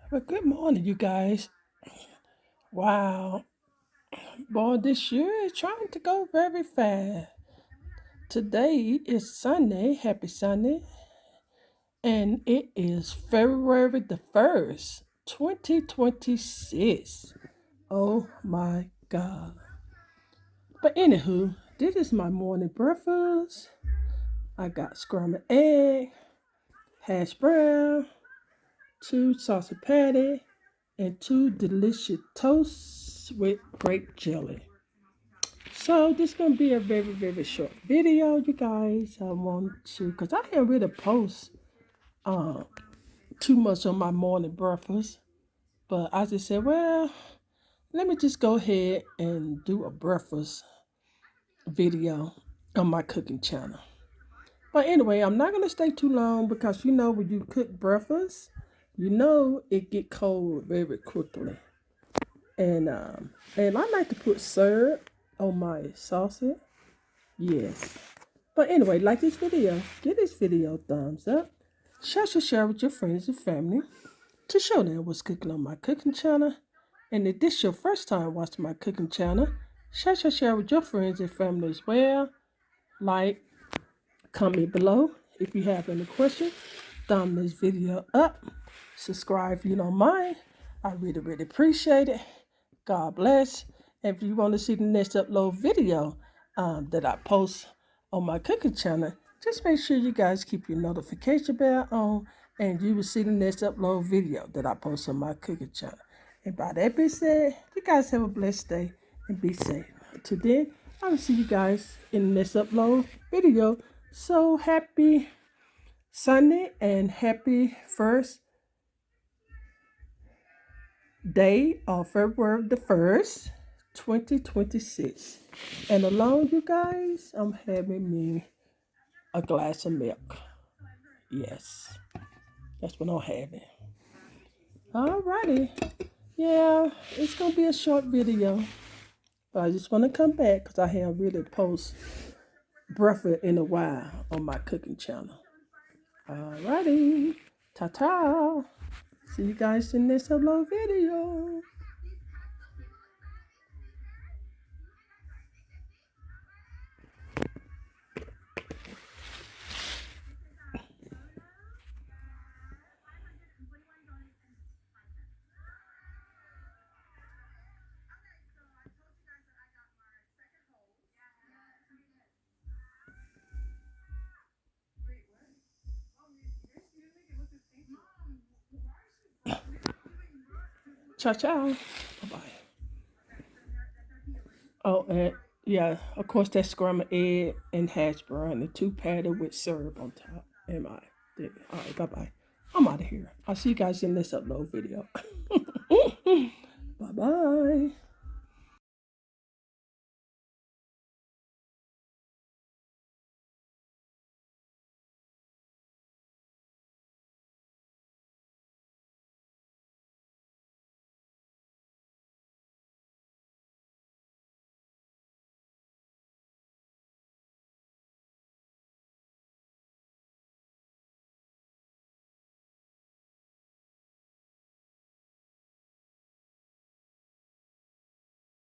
Well, good morning, you guys. Wow, boy, this year is trying to go very fast. Today is Sunday, happy Sunday, and it is February the 1st, 2026. Oh my God. But anywho, this is my morning breakfast. I got scrambled egg, hash brown, two sausage patty, and two delicious toasts with grape jelly. So this gonna be a very short video, you guys. I want to, cause I haven't really post uh, too much on my morning breakfast, but I just said, well, let me just go ahead and do a breakfast video on my cooking channel. But anyway, I'm not gonna stay too long because when you cook breakfast, it get cold very quickly, and I like to put syrup on my sausage. Yes. But anyway, like this video, give this video a thumbs up. Share with your friends and family to show them what's cooking on my cooking channel. And if this your first time watching my cooking channel, share with your friends and family as well. Like, comment below if you have any questions. Thumb this video up. Subscribe if you don't mind. I really appreciate it. God bless. If you want to see the next upload video that I post on my cooking channel, just make sure you guys keep your notification bell on and you will see the next upload video that I post on my cooking channel. And by that being said, you guys have a blessed day and be safe. Till then, I will see you guys in the next upload video. So happy Sunday and happy first day of February the 1st, 2026. And along, you guys, I'm having me a glass of milk. Yes, that's what I'm having. Alrighty. Yeah, it's going to be a short video. But I just want to come back because I haven't really posted breakfast in a while on my cooking channel. Alrighty. Ta-ta. See you guys in the next upload video. Ciao, ciao. Bye-bye. Oh, and yeah, of course, that's scrambled egg and hash brown, the two patty with syrup on top. Am I? All right, bye-bye. I'm out of here. I'll see you guys in this upload video. Bye-bye.